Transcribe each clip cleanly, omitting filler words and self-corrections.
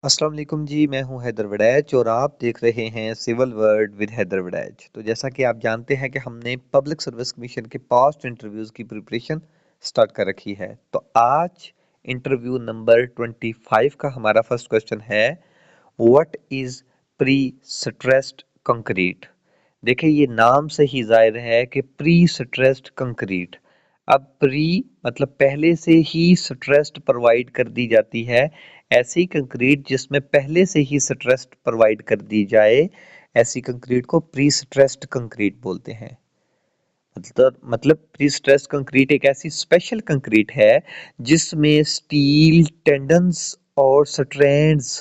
अस्सलाम वालेकुम जी, मैं हूं हैदर वड़ैच और आप देख रहे हैं civil world with Haider Waraich. तो जैसा कि आप जानते हैं कि हमने पब्लिक सर्विस कमीशन के पास्ट इंटरव्यूज़ की प्रिपरेशन स्टार्ट कर रखी है। तो आज इंटरव्यू नंबर 25 का हमारा फर्स्ट क्वेश्चन है, what is pre stressed concrete. देखिए ये नाम से ही जाहिर है कि प्री स्ट्रेस्ड कंक्रीट। अब प्री मतलब पहले से ही स्ट्रेस्ड प्रोवाइड कर दी जाती है, ऐसी कंक्रीट जिसमें पहले से ही स्ट्रेस्ड प्रोवाइड कर दी जाए, ऐसी कंक्रीट को प्री स्ट्रेस्ड कंक्रीट बोलते हैं। मतलब प्री स्ट्रेस्ड कंक्रीट एक ऐसी स्पेशल कंक्रीट है जिसमें स्टील टेंडन्स और स्ट्रैंड्स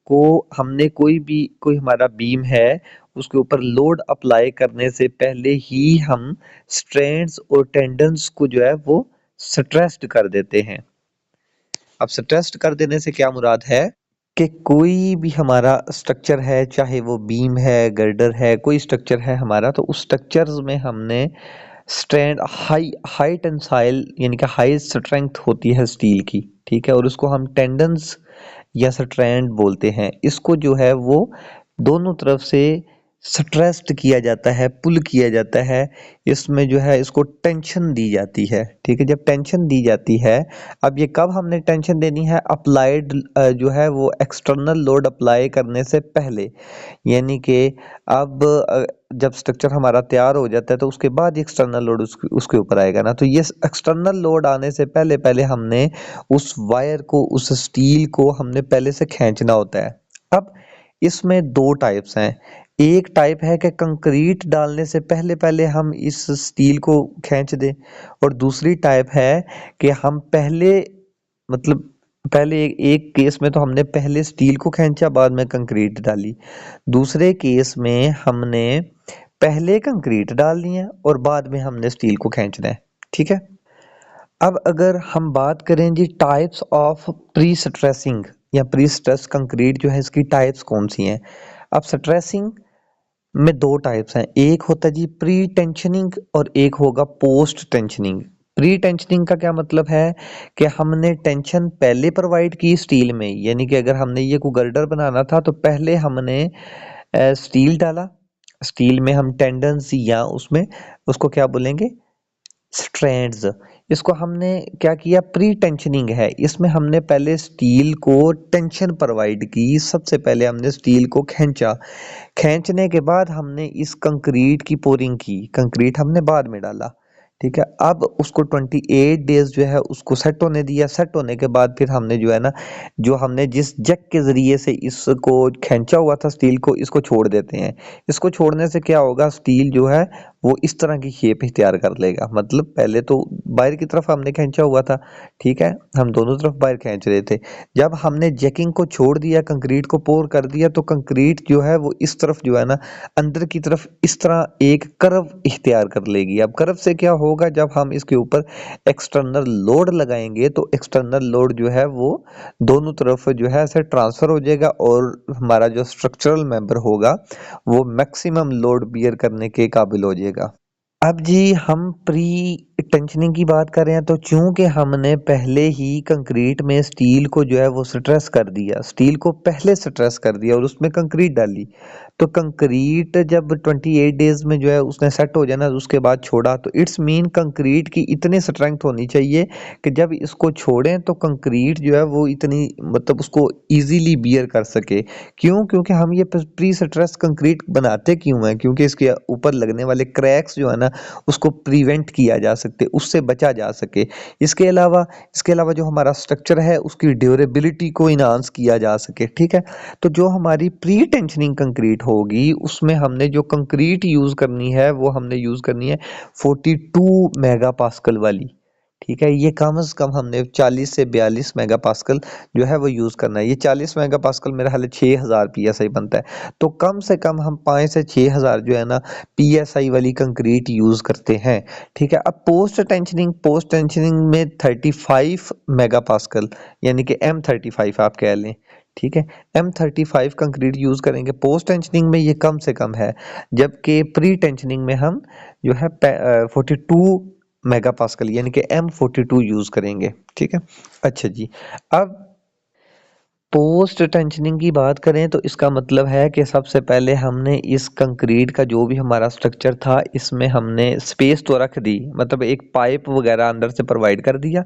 को हमने कोई हमारा बीम है उसके ऊपर लोड अप्लाई करने से पहले ही हम स्ट्रैंड्स और टेंडन्स को जो है वो स्ट्रेस्ड कर देते हैं। अब स्ट्रेस्ड कर देने से क्या मुराद है कि कोई भी हमारा स्ट्रक्चर है, चाहे वो बीम है, गर्डर है, कोई स्ट्रक्चर है हमारा, तो उस स्ट्रक्चर्स में हमने स्ट्रैंड हाई हाई टेंसाइल यानी कि हाई स्ट्रेंथ होती है स्टील की, ठीक है, और उसको हम टेंडन्स या स्ट्रैंड बोलते हैं। इसको जो है वो दोनों तरफ से स्ट्रेस्ड किया जाता है, पुल किया जाता है। इसमें जो है इसको टेंशन दी जाती है, ठीक है। जब टेंशन दी जाती है, अब ये कब हमने टेंशन देनी है, अप्लाइड जो है वो एक्सटर्नल लोड अप्लाई करने से पहले, यानी कि अब जब स्ट्रक्चर हमारा तैयार हो जाता है तो उसके बाद एक्सटर्नल लोड उसके ऊपर आएगा ना, तो ये एक्सटर्नल लोड आने से पहले पहले हमने उस वायर को, उस स्टील को हमने पहले से खींचना होता है। अब इसमें दो टाइप्स हैं। एक टाइप है कि कंक्रीट डालने से पहले पहले हम इस स्टील को खींच दें, और दूसरी टाइप है कि हम पहले मतलब पहले एक केस में तो हमने पहले स्टील को खींचा, बाद में कंक्रीट डाली। दूसरे केस में हमने पहले कंक्रीट डालनी है और बाद में हमने स्टील को खींचना है, ठीक है। अब अगर हम बात करें जी टाइप्स ऑफ प्री स्ट्रेसिंग या प्री स्ट्रेस कंक्रीट जो है, इसकी टाइप्स कौन सी हैं। अब स्ट्रेसिंग में दो टाइप्स हैं, एक होता है जी प्री टेंशनिंग और एक होगा पोस्ट टेंशनिंग। प्री टेंशनिंग का क्या मतलब है कि हमने टेंशन पहले प्रोवाइड की स्टील में, यानी कि अगर हमने ये को गर्डर बनाना था तो पहले हमने स्टील डाला, स्टील में हम टेंडन्स या उसमें उसको क्या बोलेंगे, स्ट्रैंड्स। इसको हमने क्या किया, प्री टेंशनिंग है, इसमें हमने पहले स्टील को टेंशन प्रोवाइड की, सबसे पहले हमने स्टील को खींचा, खींचने के बाद हमने इस कंक्रीट की पोरिंग की, कंक्रीट हमने बाद में डाला, ठीक है। अब उसको 28 डेज जो है उसको सेट होने दिया, सेट होने के बाद फिर हमने जो है ना, जो हमने जिस जग के ज़रिए से इसको खींचा हुआ था स्टील को, इसको छोड़ देते हैं। इसको छोड़ने से क्या होगा, स्टील जो है वो इस तरह की शेप इख्तियार कर लेगा। मतलब पहले तो बाहर की तरफ हमने खींचा हुआ था, ठीक है, हम दोनों तरफ बाहर खींच रहे थे। जब हमने जैकिंग को छोड़ दिया, कंक्रीट को पोर कर दिया, तो कंक्रीट जो है वो इस तरफ जो है ना, अंदर की तरफ इस तरह एक कर्व इख्तियार कर लेगी। अब कर्व से क्या होगा, जब हम इसके ऊपर एक्सटर्नल लोड लगाएंगे तो एक्सटर्नल लोड जो है वो दोनों तरफ जो है ऐसे ट्रांसफर हो जाएगा, और हमारा जो स्ट्रक्चरल मेंबर होगा वो मैक्सिमम लोड बियर करने के काबिल हो जाएगा। अब जी हम प्री टेंशनिंग की बात कर रहे हैं, तो चूंकि हमने पहले ही कंक्रीट में स्टील को जो है वो स्ट्रेस कर दिया, स्टील को पहले स्ट्रेस कर दिया और उसमें कंक्रीट डाली, तो कंक्रीट जब 28 डेज में जो है उसने सेट हो जाना, उसके बाद छोड़ा, तो इट्स मीन कंक्रीट की इतनी स्ट्रेंथ होनी चाहिए कि जब इसको छोड़ें तो कंक्रीट जो है वो इतनी मतलब उसको इजीली बियर कर सके। क्यों, क्योंकि हम ये प्री स्ट्रेस कंक्रीट बनाते क्यों हैं, क्योंकि इसके ऊपर लगने वाले क्रैक्स जो है ना उसको प्रिवेंट किया जा सकते, उससे बचा जा सके। इसके अलावा जो हमारा स्ट्रक्चर है उसकी ड्यूरेबिलिटी को इनहांस किया जा सके, ठीक है। तो जो हमारी प्री टेंशनिंग कंक्रीट होगी उसमें हमने जो कंक्रीट यूज करनी है वो हमने यूज करनी है 42 मेगा पास्कल वाली, ठीक है। ये कम से कम हमने 40 से 42 मेगा पास्कल जो है वो यूज करना है। ये 40 मेगा पास्कल मेरा हाल 6000 पीएसआई बनता है, तो कम से कम हम 5 से 6000 जो है ना पीएसआई वाली कंक्रीट यूज करते हैं, ठीक है। अब पोस्ट टेंशनिंग में 35 मेगा पास्कल यानी कि M35 आप कह लें, ठीक है। M35 कंक्रीट यूज करेंगे, पोस्ट टेंशनिंग में ये कम से कम है, जबकि प्री टेंशनिंग में हम जो है 42 मेगा पास्कल यानी कि M42 यूज करेंगे, ठीक है। अच्छा जी, अब पोस्ट टेंशनिंग की बात करें तो इसका मतलब है कि सबसे पहले हमने इस कंक्रीट का जो भी हमारा स्ट्रक्चर था इसमें हमने स्पेस तो रख दी, मतलब एक पाइप वगैरह अंदर से प्रोवाइड कर दिया।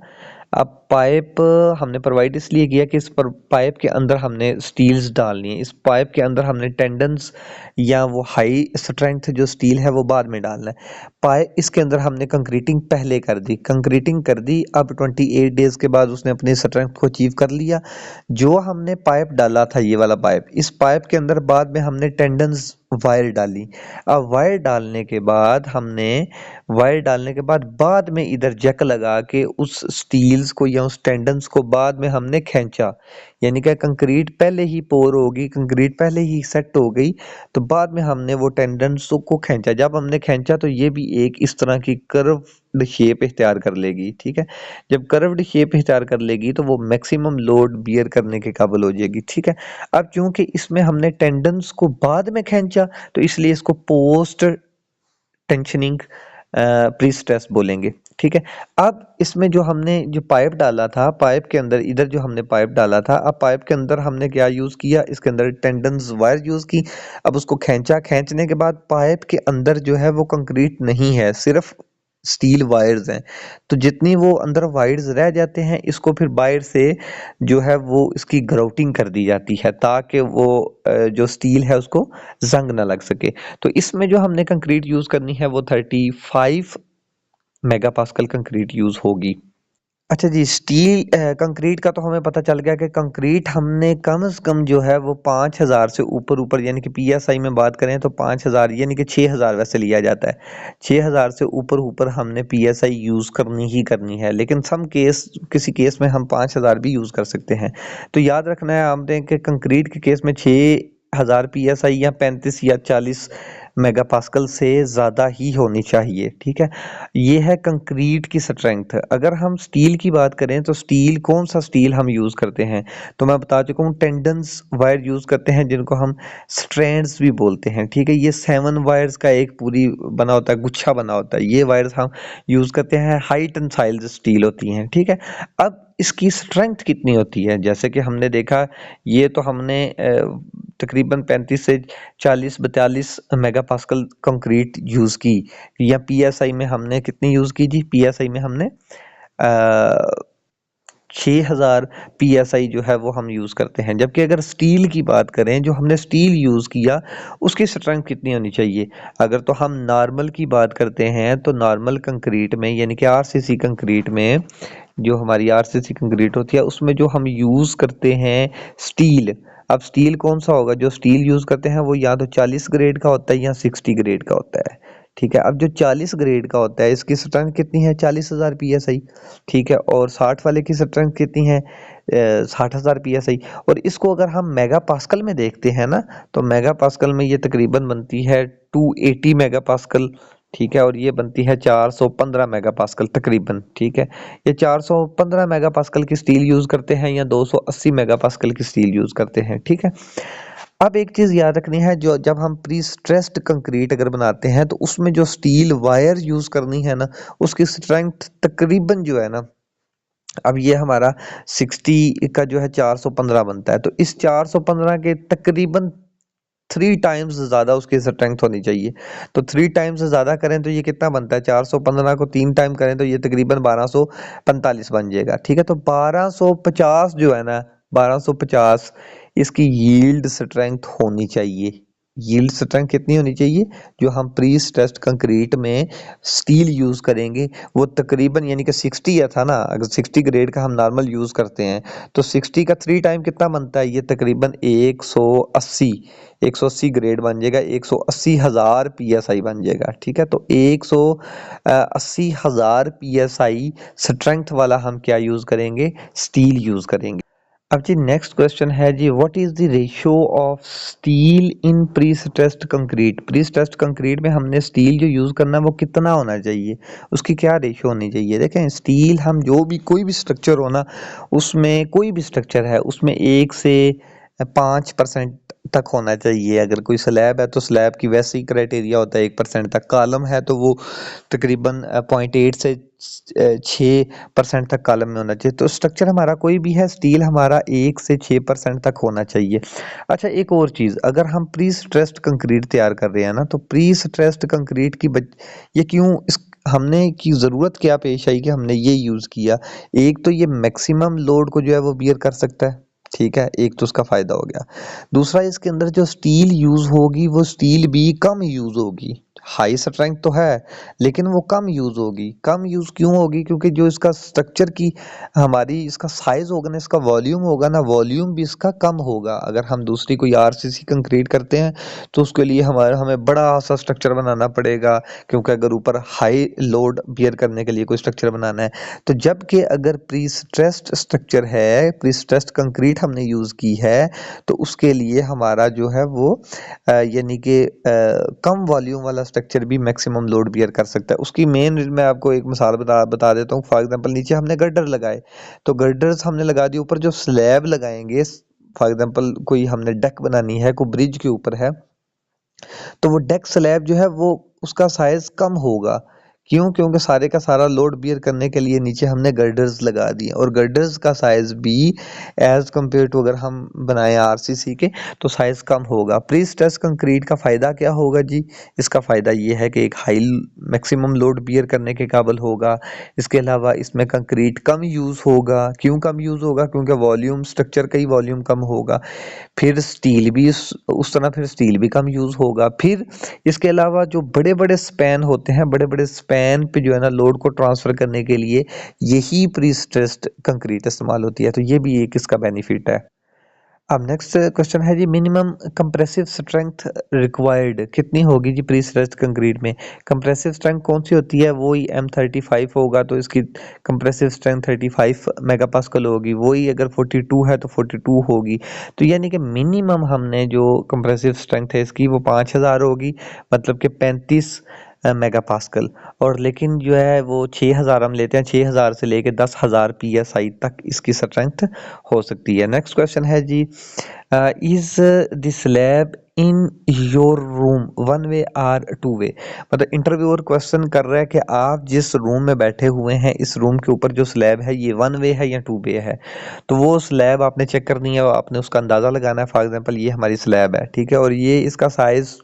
अब पाइप हमने प्रोवाइड इसलिए किया कि इस पर पाइप के अंदर हमने स्टील्स डालनी है, इस पाइप के अंदर हमने टेंडन्स या वो हाई स्ट्रेंथ जो स्टील है वो बाद में डालना है। पाइप इसके अंदर हमने कंक्रीटिंग पहले कर दी, कंक्रीटिंग कर दी। अब 28 डेज के बाद उसने अपनी स्ट्रेंथ को अचीव कर लिया। जो हमने पाइप डाला था, ये वाला पाइप, इस पाइप के अंदर बाद में हमने टेंडन्स वायर डाली। अब वायर डालने के बाद में इधर जक लगा के उस स्टील्स को या उस टेंडन्स को बाद में हमने खींचा, यानी कि कंक्रीट पहले ही पोर होगी, कंक्रीट पहले ही सेट हो गई, तो बाद में हमने वो टेंडन्स को खींचा। जब हमने खींचा तो ये भी एक इस तरह की कर्व्ड शेप इख्तियार कर लेगी, ठीक है। जब कर्व्ड शेप इख्तियार कर लेगी तो वो मैक्सिमम लोड बियर करने के काबिल हो जाएगी, ठीक है। अब चूंकि इसमें हमने टेंडन्स को बाद में खींचा तो इसलिए इसको पोस्ट टेंशनिंग प्री स्ट्रेस बोलेंगे, ठीक है। अब इसमें जो हमने जो पाइप डाला था, पाइप के अंदर इधर जो हमने पाइप डाला था, अब पाइप के अंदर हमने क्या यूज किया, इसके अंदर टेंडन्स वायर यूज की। अब उसको खींचा, खींचने के बाद पाइप के अंदर जो है वो कंक्रीट नहीं है, सिर्फ स्टील वायर्स हैं। तो जितनी वो अंदर वायर्स रह जाते हैं, इसको फिर बाहर से जो है वो इसकी ग्राउटिंग कर दी जाती है ताकि वो जो स्टील है उसको जंग ना लग सके। तो इसमें जो हमने कंक्रीट यूज करनी है वो 35 मेगापास्कल कंक्रीट यूज होगी। अच्छा जी, स्टील कंक्रीट का तो हमें पता चल गया कि कंक्रीट हमने कम से कम जो है वो 5000 से ऊपर ऊपर, यानी कि पीएसआई में बात करें तो 5000 यानी कि 6000 वैसे लिया जाता है। 6000 से ऊपर ऊपर हमने पीएसआई यूज करनी ही करनी है, लेकिन किसी केस में हम 5000 भी यूज कर सकते हैं। तो याद रखना है आपने कि कंक्रीट के केस में 6000 पीएसआई या 35 या 40 मेगापास्कल से ज़्यादा ही होनी चाहिए, ठीक है। ये है कंक्रीट की स्ट्रेंथ। अगर हम स्टील की बात करें तो स्टील, कौन सा स्टील हम यूज़ करते हैं, तो मैं बता चुका हूँ टेंडन्स वायर यूज़ करते हैं जिनको हम स्ट्रैंड्स भी बोलते हैं, ठीक है। ये 7 वायर्स का एक पूरी बना होता है, गुच्छा बना होता है, ये वायर्स हम यूज़ करते हैं। हाई टेंसाइल स्टील होती हैं, ठीक है। अब इसकी स्ट्रेंथ कितनी होती है, जैसे कि हमने देखा, ये तो हमने तकरीबन 35 से 40-42 मेगापास्कल कंक्रीट यूज़ की, या पीएसआई में हमने कितनी यूज़ की जी, पीएसआई में हमने 6000 पीएसआई जो है वो हम यूज़ करते हैं। जबकि अगर स्टील की बात करें, जो हमने स्टील यूज़ किया उसकी स्ट्रेंथ कितनी होनी चाहिए, अगर तो हम नॉर्मल की बात करते हैं तो नॉर्मल कंक्रीट में, यानी कि आरसीसी कंक्रीट में, जो हमारी आरसीसी कंक्रीट होती है उसमें जो हम यूज़ करते हैं स्टील। अब स्टील कौन सा होगा, जो स्टील यूज़ करते हैं वो या तो 40 ग्रेड का होता है या 60 ग्रेड का होता है, ठीक है। अब जो 40 ग्रेड का होता है इसकी स्ट्रेंथ कितनी है, 40,000 पीएसआई, ठीक है। और 60 वाले की स्ट्रेंथ कितनी है, 60,000 पीएसआई। और इसको अगर हम मेगा पास्कल में देखते हैं ना, तो मेगा पास्कल में ये तकरीबन बनती है 280 मेगा पास्कल, ठीक है। और ये बनती है 415 मेगा पास्कल तकरीबन, ठीक है। ये 415 मेगा पास्कल की स्टील यूज करते हैं या 280 मेगा पास्कल की स्टील यूज करते हैं, ठीक है। अब एक चीज याद रखनी है, जो जब हम प्री स्ट्रेस्ड कंक्रीट अगर बनाते हैं तो उसमें जो स्टील वायर यूज करनी है ना, उसकी स्ट्रेंथ तकरीबन जो है ना, अब ये हमारा 60 का जो है 415 बनता है, तो इस 415 के तकरीबन 3 टाइम्स ज्यादा उसकी स्ट्रेंथ होनी चाहिए। तो 3 टाइम्स ज्यादा करें तो ये कितना बनता है, 415 को 3 टाइम करें तो ये तकरीबन 1245 बन जाएगा, ठीक है। तो 1250 जो है ना, 1250 इसकी यील्ड स्ट्रेंथ होनी चाहिए। यील्ड स्ट्रेंथ कितनी होनी चाहिए, जो हम प्री स्ट्रेस्ड कंक्रीट में स्टील यूज करेंगे वो तकरीबन, यानी कि 60 या था ना, अगर 60 ग्रेड का हम नॉर्मल यूज करते हैं तो 60 का 3 टाइम कितना बनता है, ये तकरीबन 180 ग्रेड बन जाएगा, 180,000 पीएसआई बन जाएगा, ठीक है। तो 180,000 पीएसआई स्ट्रेंथ वाला हम क्या यूज करेंगे, स्टील यूज करेंगे। अब जी नेक्स्ट क्वेश्चन है जी, what is the ratio of steel in prestressed concrete. Prestressed concrete में हमने स्टील जो यूज करना है वो कितना होना चाहिए, उसकी क्या रेशियो होनी चाहिए। देखें, स्टील हम जो भी कोई भी स्ट्रक्चर हो ना, उसमें कोई भी स्ट्रक्चर है उसमें 1 से 5% तक होना चाहिए। अगर कोई स्लैब है तो स्लैब की वैसे ही क्राइटेरिया होता है 1% तक। कॉलम है तो वो तकरीबन 0.8 से 6% तक कॉलम में होना चाहिए। तो स्ट्रक्चर हमारा कोई भी है, स्टील हमारा 1 से 6% तक होना चाहिए। अच्छा, एक और चीज़, अगर हम प्री स्ट्रेस्ड कंक्रीट तैयार कर रहे हैं ना, तो प्री स्ट्रेस्ड कंक्रीट की ये क्यों इस हमने की ज़रूरत क्या पेश आई कि हमने ये यूज़ किया। एक तो ये मैक्सिमम लोड को जो है वो बियर कर सकता है, ठीक है, एक तो उसका फ़ायदा हो गया। दूसरा, इसके अंदर जो स्टील यूज़ होगी वो स्टील भी कम यूज़ होगी। हाई स्ट्रेंथ तो है लेकिन वो कम यूज़ होगी। कम यूज़ क्यों होगी? क्योंकि जो इसका स्ट्रक्चर की हमारी इसका साइज़ होगा ना, इसका वॉल्यूम होगा ना, वॉल्यूम भी इसका कम होगा। अगर हम दूसरी कोई आरसीसी कंक्रीट करते हैं तो उसके लिए हमें बड़ा सा स्ट्रक्चर बनाना पड़ेगा, क्योंकि अगर ऊपर हाई लोड बियर करने के लिए कोई स्ट्रक्चर बनाना है। तो जबकि अगर प्री स्ट्रेस्ड स्ट्रक्चर है, प्री स्ट्रेस्ड कंक्रीट हमने यूज़ की है, तो उसके लिए हमारा जो है वो यानी कि कम वॉल्यूम वाला स्ट्रक्चर भी मैक्सिमम लोड बियर कर सकता है। उसकी मेन मैं आपको एक मिसाल बता देता हूँ। फॉर एग्जांपल, नीचे हमने गर्डर लगाए, तो गर्डर्स हमने लगा दिए, ऊपर जो स्लैब लगाएंगे, फॉर एग्जांपल कोई हमने डेक बनानी है, कोई ब्रिज के ऊपर है, तो वो डेक स्लैब जो है वो उसका साइज कम होगा। क्यों? क्योंकि सारे का सारा लोड बियर करने के लिए नीचे हमने गर्डर्स लगा दिए, और गर्डर्स का साइज भी एज कम्पेयर टू अगर हम बनाए आरसीसी के तो साइज कम होगा। प्री स्ट्रेस कंक्रीट का फायदा क्या होगा जी? इसका फायदा ये है कि एक हाई मैक्सिमम लोड बियर करने के काबिल होगा। इसके अलावा इसमें कंक्रीट कम यूज होगा। क्यों कम यूज होगा? क्योंकि वॉल्यूम स्ट्रक्चर का ही वॉल्यूम कम होगा। फिर स्टील भी उस तरह फिर स्टील भी कम यूज होगा। फिर इसके अलावा जो बड़े बड़े स्पैन होते हैं, बड़े बड़े स्पैन पे जो है ना लोड को ट्रांसफर करने के लिए यही प्री स्ट्रेस्ड कंक्रीट इस्तेमाल होती है। तो ये भी एक इसका बेनिफिट है। अब नेक्स्ट क्वेश्चन है जी, मिनिमम कंप्रेसिव स्ट्रेंथ रिक्वायर्ड कितनी होगी जी प्री स्ट्रेस्ड कंक्रीट में? कंप्रेसिव स्ट्रेंथ कौन सी होती है? वही M35 होगा तो इसकी कंप्रेसिव स्ट्रेंथ 35 मेगापास्कल होगी। वही अगर 42 है तो 42 होगी। तो यानी कि मिनिमम हमने जो कंप्रेसिव स्ट्रेंथ है इसकी वो 5000 होगी, मतलब कि 35 मेगापास्कल। और लेकिन जो है वो 6000 हम लेते हैं, 6000 से लेके 10,000 PSI तक इसकी स्ट्रेंथ हो सकती है। नेक्स्ट क्वेश्चन है जी, is the slab in your room one way or two way? मतलब इंटरव्यूअर क्वेश्चन कर रहा है कि आप जिस रूम में बैठे हुए हैं, इस रूम के ऊपर जो स्लैब है ये वन वे है या टू वे है? तो वो स्लैब आपने चेक करनी है, आपने उसका अंदाजा लगाना है। फॉर एग्जांपल, ये हमारी स्लैब है, ठीक है, और ये इसका साइज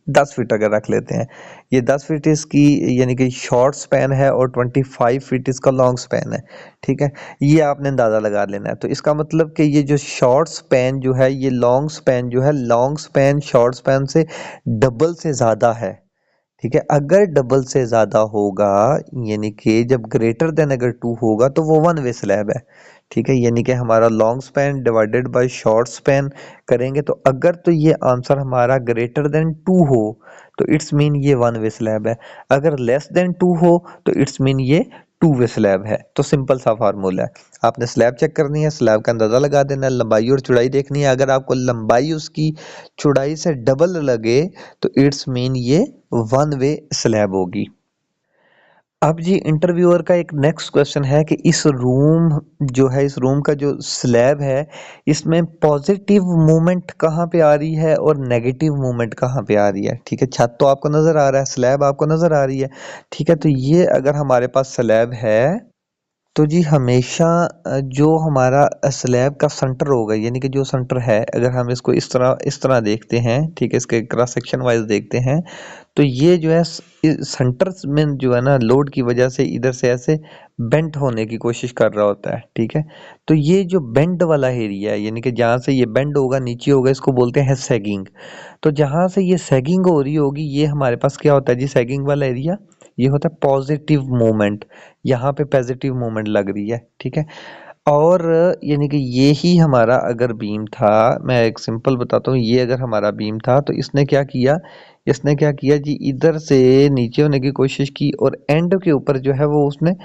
10 फीट अगर रख लेते हैं, ये 10 फीट इसकी यानी कि शॉर्ट स्पैन है और 25 फीट इसका लॉन्ग स्पैन है, ठीक है। ये आपने अंदाज़ा लगा लेना है। तो इसका मतलब कि ये जो शॉर्ट स्पैन जो है, ये लॉन्ग स्पैन जो है, लॉन्ग स्पैन शॉर्ट स्पैन से डबल से ज़्यादा है, ठीक है। अगर डबल से ज़्यादा होगा, यानी कि जब ग्रेटर देन अगर 2 होगा तो वो वन वे स्लैब है, ठीक है। यानी कि हमारा long span divided by short span करेंगे तो अगर तो ये आंसर हमारा ग्रेटर देन 2 हो तो इट्स मीन ये वन वे स्लैब है। अगर लेस देन 2 हो तो इट्स मीन ये टू वे स्लैब है। तो सिंपल सा फार्मूला है, आपने स्लैब चेक करनी है, स्लैब का अंदाजा लगा देना है, लंबाई और चौड़ाई देखनी है। अगर आपको लंबाई उसकी चौड़ाई से डबल लगे तो इट्स मीन ये वन वे स्लैब होगी। अब जी इंटरव्यूअर का एक नेक्स्ट क्वेश्चन है कि इस रूम जो है, इस रूम का जो स्लैब है, इसमें पॉजिटिव मूवमेंट कहाँ पे आ रही है और नेगेटिव मूवमेंट कहाँ पे आ रही है, ठीक है। छत तो आपको नजर आ रहा है, स्लैब आपको नजर आ रही है, ठीक है। तो ये अगर हमारे पास स्लैब है तो जी हमेशा जो हमारा स्लैब का सेंटर होगा, यानी कि जो सेंटर है, अगर हम इसको इस तरह देखते हैं, ठीक है, इसके क्रॉस सेक्शन वाइज देखते हैं, तो ये जो है सेंटर में जो है ना लोड की वजह से इधर से ऐसे बेंट होने की कोशिश कर रहा होता है, ठीक है। तो ये जो बेंड वाला एरिया है, यानी कि जहाँ से ये बेंड होगा, नीचे होगा, इसको बोलते हैं सैगिंग। तो जहाँ से ये सैगिंग हो रही होगी, ये हमारे पास क्या होता है जी, सैगिंग वाला एरिया, ये होता है पॉजिटिव मूवमेंट। यहाँ पे पॉजिटिव मूवमेंट लग रही है, ठीक है। और यानी कि ये ही हमारा अगर बीम था, मैं एक सिंपल बताता हूँ, ये अगर हमारा बीम था तो इसने क्या किया जी, इधर से नीचे होने की कोशिश की और एंड के ऊपर जो है वो उसने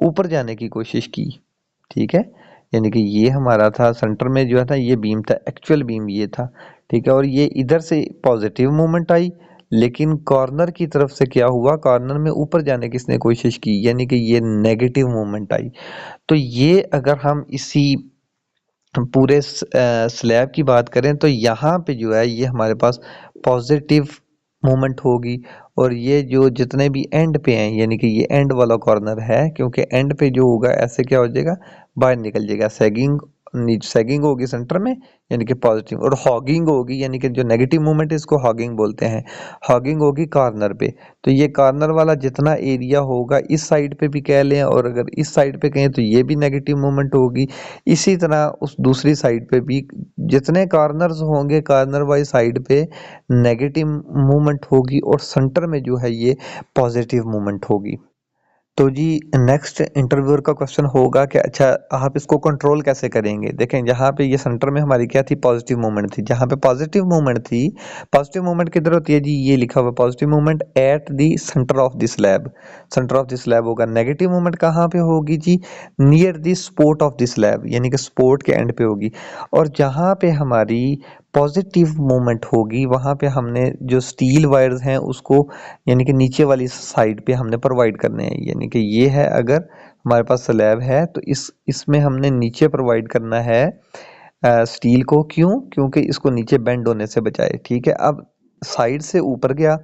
ऊपर जाने की कोशिश की, ठीक है। यानी कि ये हमारा था सेंटर में जो है था, ये बीम था, एक्चुअल बीम ये था, ठीक है। और ये इधर से पॉजिटिव मूवमेंट आई, लेकिन कॉर्नर की तरफ से क्या हुआ, कॉर्नर में ऊपर जाने की इसने कोशिश की, यानी कि ये नेगेटिव मूवमेंट आई। तो ये अगर हम इसी पूरे स्लैब की बात करें तो यहाँ पे जो है ये हमारे पास पॉजिटिव मूवमेंट होगी, और ये जो जितने भी एंड पे हैं यानी कि ये एंड वाला कॉर्नर है, क्योंकि एंड पे जो होगा ऐसे क्या हो जाएगा, बाहर निकल जाएगा। सैगिंग, सैगिंग होगी सेंटर में यानी कि पॉजिटिव, और हॉगिंग होगी यानी कि जो नेगेटिव मूवमेंट है इसको हॉगिंग बोलते हैं, हॉगिंग होगी कॉर्नर पे। तो ये कॉर्नर वाला जितना एरिया होगा इस साइड पे भी कह लें, और अगर इस साइड पे कहें तो ये भी नेगेटिव मूवमेंट होगी। इसी तरह उस दूसरी साइड पे भी जितने कॉर्नर्स होंगे कॉर्नर वाइज साइड पे नेगेटिव मूवमेंट होगी, और सेंटर में जो है ये पॉजिटिव मूवमेंट होगी। तो जी नेक्स्ट इंटरव्यूअर का क्वेश्चन होगा कि अच्छा आप इसको कंट्रोल कैसे करेंगे। देखें जहाँ पे ये सेंटर में हमारी क्या थी, पॉजिटिव मूवमेंट थी। जहाँ पे पॉजिटिव मूवमेंट थी, पॉजिटिव मूवमेंट किधर होती है जी, ये लिखा हुआ positive movement at the centre of the slab, centre of the slab होगा। नेगेटिव मूवमेंट कहाँ पे होगी जी, near the support of the slab यानी कि स्पोर्ट के एंड पे होगी। और जहाँ पे हमारी पॉजिटिव मूवमेंट होगी वहाँ पे हमने जो स्टील वायर्स हैं उसको यानी कि नीचे वाली साइड पे हमने प्रोवाइड करने हैं। यानी कि ये है अगर हमारे पास स्लैब है तो इसमें हमने नीचे प्रोवाइड करना है स्टील को। क्यों, क्योंकि इसको नीचे बेंड होने से बचाए। ठीक है, अब साइड से ऊपर गया,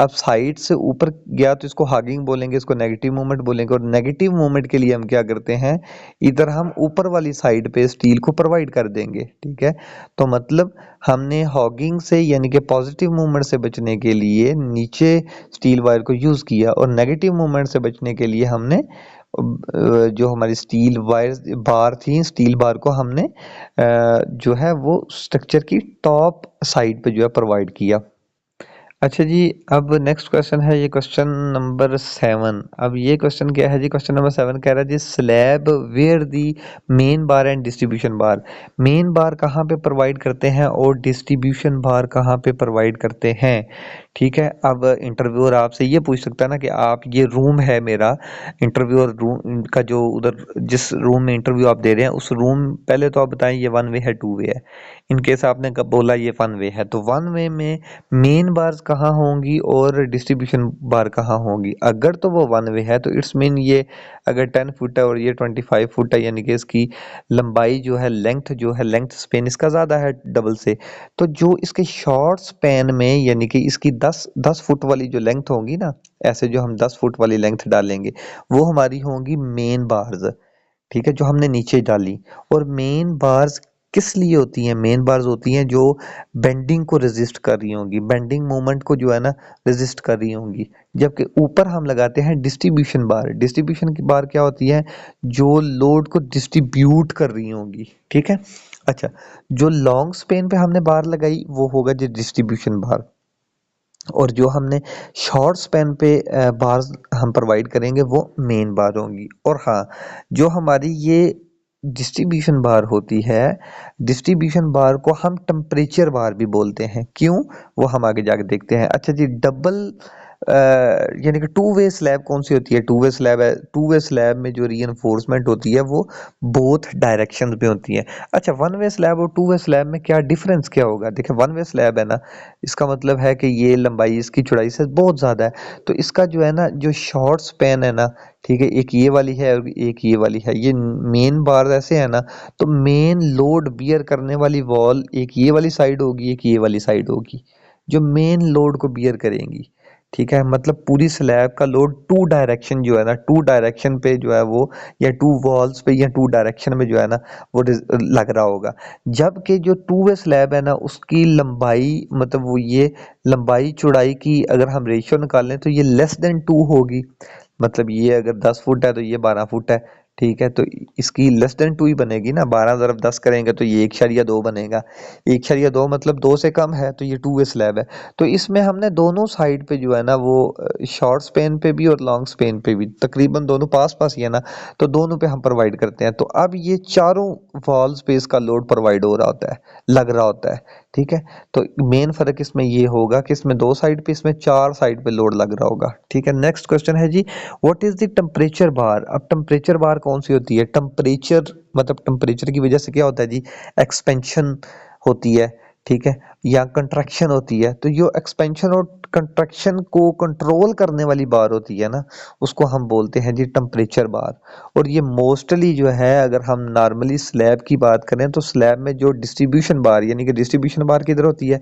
अब साइड से ऊपर गया तो इसको हॉगिंग बोलेंगे, इसको नेगेटिव मूवमेंट बोलेंगे। और नेगेटिव मूवमेंट के लिए हम क्या करते हैं, इधर हम ऊपर वाली साइड पे स्टील को प्रोवाइड कर देंगे। ठीक है, तो मतलब हमने हॉगिंग से यानी कि पॉजिटिव मूवमेंट से बचने के लिए नीचे स्टील वायर को यूज किया, और नेगेटिव मूवमेंट से बचने के लिए हमने जो हमारी स्टील वायर बार थी, स्टील बार को हमने जो है वो स्ट्रक्चर की टॉप साइड पे जो है प्रोवाइड किया। अच्छा जी, अब नेक्स्ट क्वेश्चन है ये क्वेश्चन नंबर 7। अब ये क्वेश्चन क्या है जी, क्वेश्चन नंबर 7 कह रहा है जी slab where the main bar and distribution bar. Main bar कहाँ पे प्रोवाइड करते हैं और डिस्ट्रीब्यूशन बार कहाँ पे प्रोवाइड करते हैं। ठीक है, अब इंटरव्यूअर आपसे ये पूछ सकता है ना कि आप, ये रूम है मेरा, इंटरव्यूअर रूम का जो उधर जिस रूम में इंटरव्यू आप दे रहे हैं उस रूम, पहले तो आप बताएं ये वन वे है टू वे है। इन केस आपने कब बोला ये वन वे है, तो वन वे में मेन बार्स कहाँ होंगी और डिस्ट्रीब्यूशन बार कहाँ होंगी। अगर तो वो वन वे है तो इट्स मीन ये अगर 10 फुट है और ये 25 फुट है, यानी कि इसकी लंबाई जो है, लेंथ जो है, लेंथ स्पेन इसका ज़्यादा है डबल से। तो जो इसके शॉर्ट स्पेन में यानी कि इसकी 10 फुट वाली जो लेंथ होगी ना, ऐसे जो हम 10 फुट वाली लेंथ डालेंगे वो हमारी होंगी मेन बार्स। ठीक है, जो हमने नीचे डाली। और मेन बार्स किस लिए होती हैं, मेन बार्स होती हैं जो बेंडिंग को रेजिस्ट कर रही होंगी, बेंडिंग मोमेंट को जो है ना रेजिस्ट कर रही होंगी। जबकि ऊपर हम लगाते हैं डिस्ट्रीब्यूशन बार। डिस्ट्रीब्यूशन की बार क्या होती है, जो लोड को डिस्ट्रीब्यूट कर रही होंगी। ठीक है, अच्छा, जो लॉन्ग स्पेन पे हमने बार लगाई वो होगा जो डिस्ट्रीब्यूशन बार, और जो हमने शॉर्ट स्पैन पे बार्स हम प्रोवाइड करेंगे वो मेन बार होंगी। और हाँ, जो हमारी ये डिस्ट्रीब्यूशन बार होती है, डिस्ट्रीब्यूशन बार को हम टेम्परेचर बार भी बोलते हैं। क्यों, वो हम आगे जाके देखते हैं। अच्छा जी, डबल यानी कि टू वे स्लैब कौन सी होती है, टू वे स्लैब है। टू वे स्लैब में जो रीइंफोर्समेंट होती है वो बोथ डायरेक्शन में होती है। अच्छा, वन वे स्लैब और टू वे स्लैब में क्या डिफरेंस क्या होगा। देखिए, वन वे स्लैब है ना, इसका मतलब है कि ये लंबाई इसकी चौड़ाई से बहुत ज़्यादा है, तो इसका जो है ना जो शॉर्ट स्पैन है ना, ठीक है, एक ये वाली है और एक ये वाली है, ये मेन बार ऐसे है ना, तो मेन लोड बियर करने वाली वॉल एक ये वाली साइड होगी, एक ये वाली साइड होगी, जो मेन लोड को बियर करेंगी। ठीक है, मतलब पूरी स्लैब का लोड टू डायरेक्शन जो है ना, टू डायरेक्शन पे जो है वो, या टू वॉल्स पे या टू डायरेक्शन में जो है ना वो लग रहा होगा। जबकि जो टू वे स्लैब है ना उसकी लंबाई, मतलब वो ये लंबाई चौड़ाई की अगर हम रेशियो निकालें तो ये लेस देन टू होगी। मतलब ये अगर 10 फुट है तो ये 12 फुट है। ठीक है, तो इसकी लेस देन टू ही बनेगी ना, 12 ज़रब 10 करेंगे तो ये 1.2 बनेगा। 1.2 मतलब 2 से कम है, तो ये टू वे स्लैब है। तो इसमें हमने दोनों साइड पे जो है ना वो शॉर्ट स्पेन पे भी और लॉन्ग स्पेन पे भी तकरीबन दोनों पास पास ही है ना, तो दोनों पे हम प्रोवाइड करते हैं। तो अब ये चारों वॉल स्पेस का लोड प्रोवाइड हो रहा होता है, लग रहा होता है। ठीक है, तो मेन फर्क इसमें ये होगा कि इसमें 2 साइड पे, इसमें 4 साइड पे लोड लग रहा होगा। ठीक है, नेक्स्ट क्वेश्चन है जी, व्हाट इज द टेम्परेचर बार। अब टेम्परेचर बार कौन सी होती है, टेम्परेचर मतलब टेम्परेचर की वजह से क्या होता है जी, एक्सपेंशन होती है। ठीक है, या कंट्रैक्शन होती है, तो जो एक्सपेंशन और कंट्रैक्शन को कंट्रोल करने वाली बार होती है ना, उसको हम बोलते हैं जी टेम्परेचर बार। और ये मोस्टली जो है, अगर हम नॉर्मली स्लैब की बात करें तो स्लैब में जो डिस्ट्रीब्यूशन बार, यानी कि डिस्ट्रीब्यूशन बार किधर होती है,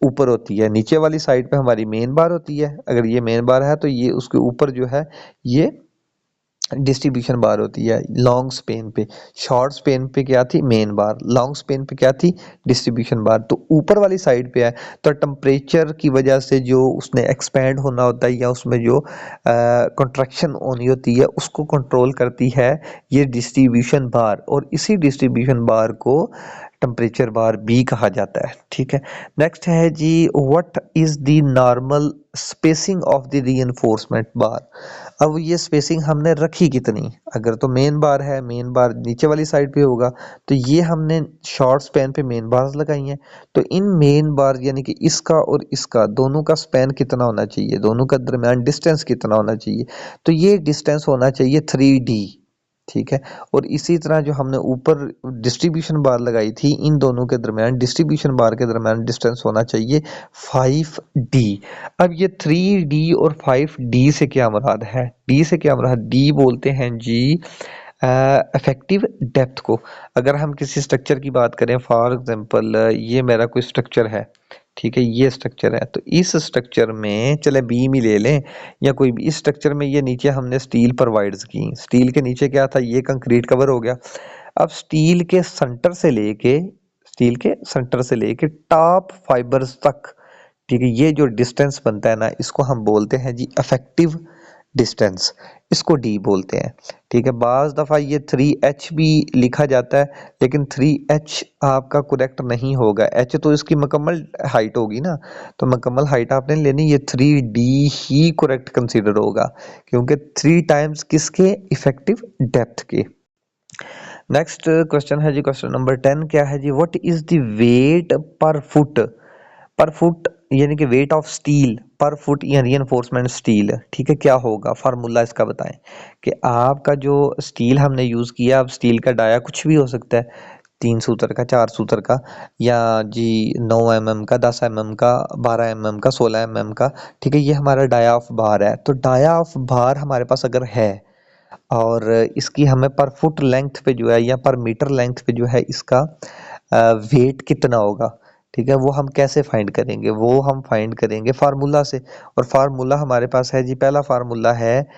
ऊपर होती है। नीचे वाली साइड पे हमारी मेन बार होती है, अगर ये मेन बार है तो ये उसके ऊपर जो है ये डिस्ट्रीब्यूशन बार होती है लॉन्ग स्पेन पे। शॉर्ट स्पेन पे क्या थी, मेन बार। लॉन्ग स्पेन पे क्या थी, डिस्ट्रीब्यूशन बार। तो ऊपर वाली साइड पे है, तो टेम्परेचर की वजह से जो उसने एक्सपैंड होना होता है या उसमें जो कंट्रैक्शन होनी होती है उसको कंट्रोल करती है ये डिस्ट्रीब्यूशन बार, और इसी डिस्ट्रीब्यूशन बार को टेम्परेचर बार भी कहा जाता है। ठीक है, नेक्स्ट है जी, what is the normal spacing of the reinforcement bar. अब ये स्पेसिंग हमने रखी कितनी, अगर तो मेन बार है, मेन बार नीचे वाली साइड पे होगा, तो ये हमने शॉर्ट स्पैन पे मेन बार्स लगाई हैं। तो इन मेन बार यानी कि इसका और इसका दोनों का स्पैन कितना होना चाहिए, दोनों का दरमियान डिस्टेंस कितना होना चाहिए, तो ये डिस्टेंस होना चाहिए 3D। ठीक है, और इसी तरह जो हमने ऊपर डिस्ट्रीब्यूशन बार लगाई थी, इन दोनों के दरमियान, डिस्ट्रीब्यूशन बार के दरमियान डिस्टेंस होना चाहिए 5D। अब ये 3D और 5D से क्या मुराद है, डी से क्या मुराद, डी बोलते हैं जी इफेक्टिव डेप्थ को। अगर हम किसी स्ट्रक्चर की बात करें, फॉर एग्जांपल ये मेरा कोई स्ट्रक्चर है, ठीक है, ये स्ट्रक्चर है, तो इस स्ट्रक्चर में चले बीम ही ले लें या कोई भी, इस स्ट्रक्चर में ये नीचे हमने स्टील प्रोवाइड्स की, स्टील के नीचे क्या था, ये कंक्रीट कवर हो गया। अब स्टील के सेंटर से लेके टॉप फाइबर्स तक, ठीक है, ये जो डिस्टेंस बनता है ना, इसको हम बोलते हैं जी इफेक्टिव डिस्टेंस, इसको डी बोलते हैं। ठीक है, बाज दफ़ा ये 3H भी लिखा जाता है, लेकिन 3H आपका करेक्ट नहीं होगा, H तो इसकी मुकम्मल हाइट होगी ना, तो मुकम्मल हाइट आपने लेनी, ये 3D ही करेक्ट कंसीडर होगा, क्योंकि 3 टाइम्स किसके, इफेक्टिव डेप्थ के। नेक्स्ट क्वेश्चन है जी, क्वेश्चन नंबर 10 क्या है जी, व्हाट इज द वेट पर फुट, पर फुट यानी कि वेट ऑफ स्टील पर फुट या रीइंफोर्समेंट स्टील, ठीक है, क्या होगा, फार्मूला इसका बताएं। कि आपका जो स्टील हमने यूज किया, अब स्टील का डाया कुछ भी हो सकता है, 3 सूत्र का, 4 सूत्र का, या जी 9 mm का, 10 mm का, 12 mm का, 16 mm का, ठीक है, ये हमारा डाया ऑफ बार है। तो डाया ऑफ बार हमारे पास अगर है और इसकी हमें पर फुट लेंथ पे जो है या पर मीटर लेंथ पे जो है इसका वेट कितना होगा, ठीक है, वो हम कैसे फाइंड करेंगे, वो हम फाइंड करेंगे फार्मूला से। और फार्मूला हमारे पास है जी, पहला फार्मूला है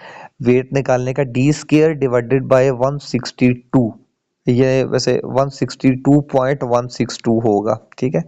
वेट निकालने का, डी स्केयर डिवाइडेड बाय 162। ये वैसे 162.162 होगा, ठीक है।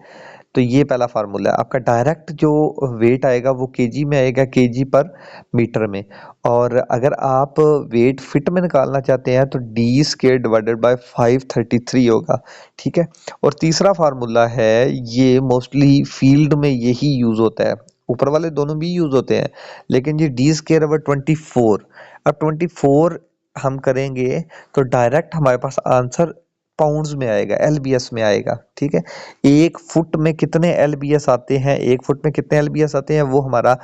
तो ये पहला फार्मूला है आपका। डायरेक्ट जो वेट आएगा वो केजी में आएगा, केजी पर मीटर में। और अगर आप वेट फिट में निकालना चाहते हैं तो डी स्केयर डिवाइडेड बाय 533 होगा, ठीक है। और तीसरा फार्मूला है, ये मोस्टली फील्ड में यही यूज होता है, ऊपर वाले दोनों भी यूज होते हैं, लेकिन ये डी स्केयर ओवर 24। अब 24 हम करेंगे तो डायरेक्ट हमारे पास आंसर पाउंड्स में आएगा, एलबीएस में आएगा, ठीक है। 1 फुट में कितने एलबीएस आते हैं, 1 फुट में कितने एलबीएस आते हैं, वो हमारा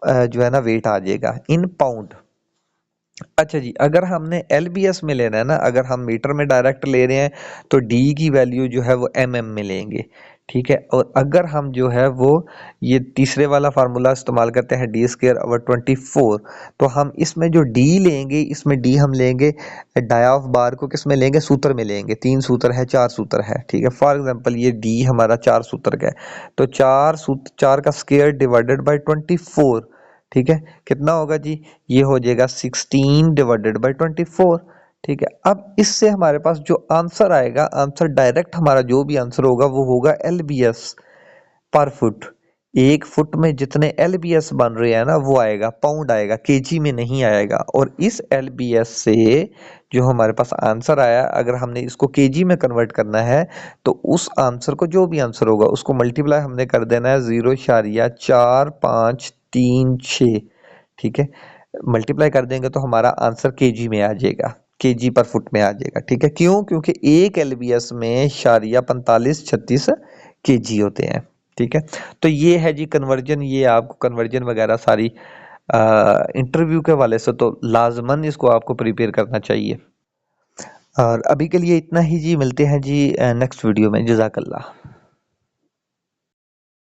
जो है ना वेट आ जाएगा इन पाउंड। अच्छा जी, अगर हमने एलबीएस में लेना है ना, अगर हम मीटर में डायरेक्ट ले रहे हैं तो डी की वैल्यू जो है वो एमएम में लेंगे, ठीक है। और अगर हम जो है वो ये तीसरे वाला फार्मूला इस्तेमाल करते हैं, डी स्केयर ओवर 24, तो हम इसमें जो डी लेंगे, इसमें डी हम लेंगे डाया ऑफ बार को किस में लेंगे, सूत्र में लेंगे। 3 सूत्र है, 4 सूत्र है, ठीक है। फॉर एग्जांपल ये डी हमारा 4 सूत्र का है, तो 4 का स्केयर डिवाइडेड बाय 24, ठीक है, कितना होगा जी, ये हो जाएगा 16 डिवाइडेड बाय 24, ठीक है। अब इससे हमारे पास जो आंसर आएगा, आंसर डायरेक्ट हमारा जो भी आंसर होगा वो होगा एलबीएस पर फुट। 1 फुट में जितने एलबीएस बन रहे हैं ना वो आएगा, पाउंड आएगा, केजी में नहीं आएगा। और इस एलबीएस से जो हमारे पास आंसर आया, अगर हमने इसको केजी में कन्वर्ट करना है तो उस आंसर को, जो भी आंसर होगा उसको मल्टीप्लाई हमने कर देना है 0.4536, ठीक है। मल्टीप्लाई कर देंगे तो हमारा आंसर केजी में आ जाएगा, केजी पर फुट में आ जाएगा, ठीक है। क्यों, क्योंकि एक एलबीएस में शारिया 4536 केजी होते हैं, ठीक है। तो ये है जी कन्वर्जन, ये आपको कन्वर्जन वगैरह सारी इंटरव्यू के वाले से तो लाजमन इसको आपको प्रिपेयर करना चाहिए। और अभी के लिए इतना ही जी, मिलते हैं जी नेक्स्ट वीडियो में। जज़ाकल्लाह।